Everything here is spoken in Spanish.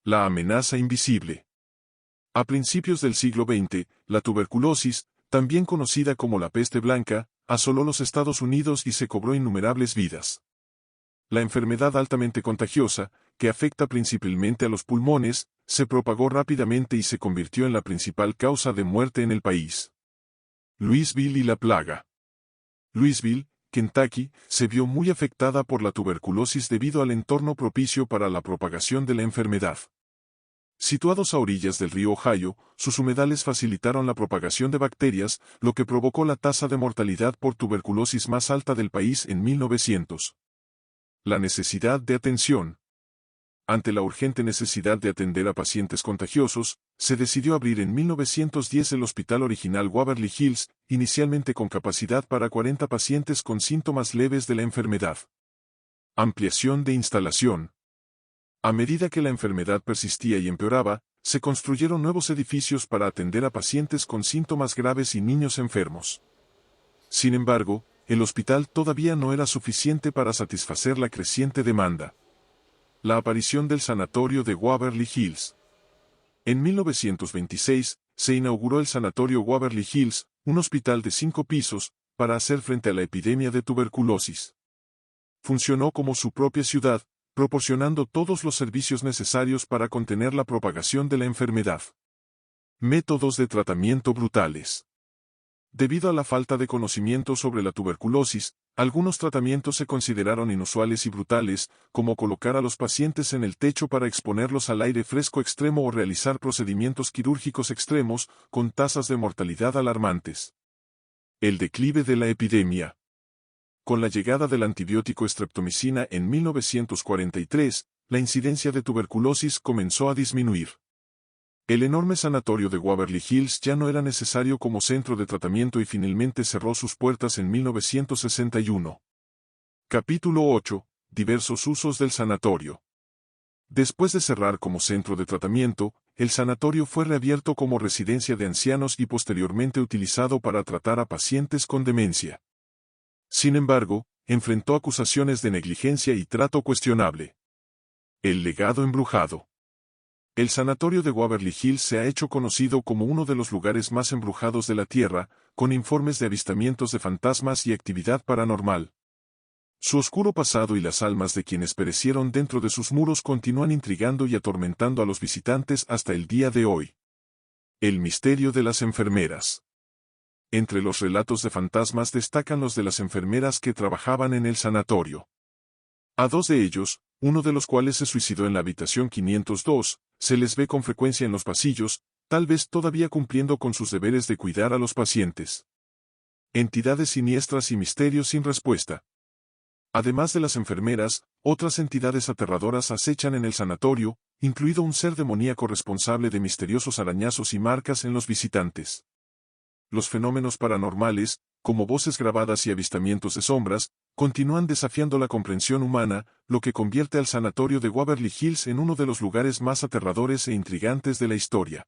La amenaza invisible. A principios del siglo XX, la tuberculosis, también conocida como la peste blanca, asoló los Estados Unidos y se cobró innumerables vidas. La enfermedad altamente contagiosa, que afecta principalmente a los pulmones, se propagó rápidamente y se convirtió en la principal causa de muerte en el país. Louisville y la plaga. Louisville, Kentucky, se vio muy afectada por la tuberculosis debido al entorno propicio para la propagación de la enfermedad. Situados a orillas del río Ohio, sus humedales facilitaron la propagación de bacterias, lo que provocó la tasa de mortalidad por tuberculosis más alta del país en 1900. La necesidad de atención. Ante la urgente necesidad de atender a pacientes contagiosos, se decidió abrir en 1910 el hospital original Waverly Hills, inicialmente con capacidad para 40 pacientes con síntomas leves de la enfermedad. Ampliación de instalación. A medida que la enfermedad persistía y empeoraba, se construyeron nuevos edificios para atender a pacientes con síntomas graves y niños enfermos. Sin embargo, el hospital todavía no era suficiente para satisfacer la creciente demanda. La aparición del sanatorio de Waverly Hills. En 1926, se inauguró el sanatorio Waverly Hills, un hospital de 5 pisos, para hacer frente a la epidemia de tuberculosis. Funcionó como su propia ciudad, proporcionando todos los servicios necesarios para contener la propagación de la enfermedad. Métodos de tratamiento brutales. Debido a la falta de conocimiento sobre la tuberculosis, algunos tratamientos se consideraron inusuales y brutales, como colocar a los pacientes en el techo para exponerlos al aire fresco extremo o realizar procedimientos quirúrgicos extremos, con tasas de mortalidad alarmantes. El declive de la epidemia. Con la llegada del antibiótico streptomicina en 1943, la incidencia de tuberculosis comenzó a disminuir. El enorme sanatorio de Waverly Hills ya no era necesario como centro de tratamiento y finalmente cerró sus puertas en 1961. Capítulo 8. Diversos usos del sanatorio. Después de cerrar como centro de tratamiento, el sanatorio fue reabierto como residencia de ancianos y posteriormente utilizado para tratar a pacientes con demencia. Sin embargo, enfrentó acusaciones de negligencia y trato cuestionable. El legado embrujado. El sanatorio de Waverly Hills se ha hecho conocido como uno de los lugares más embrujados de la Tierra, con informes de avistamientos de fantasmas y actividad paranormal. Su oscuro pasado y las almas de quienes perecieron dentro de sus muros continúan intrigando y atormentando a los visitantes hasta el día de hoy. El misterio de las enfermeras. Entre los relatos de fantasmas destacan los de las enfermeras que trabajaban en el sanatorio. A 2 de ellos, uno de los cuales se suicidó en la habitación 502, se les ve con frecuencia en los pasillos, tal vez todavía cumpliendo con sus deberes de cuidar a los pacientes. Entidades siniestras y misterios sin respuesta. Además de las enfermeras, otras entidades aterradoras acechan en el sanatorio, incluido un ser demoníaco responsable de misteriosos arañazos y marcas en los visitantes. Los fenómenos paranormales, como voces grabadas y avistamientos de sombras, continúan desafiando la comprensión humana, lo que convierte al sanatorio de Waverly Hills en uno de los lugares más aterradores e intrigantes de la historia.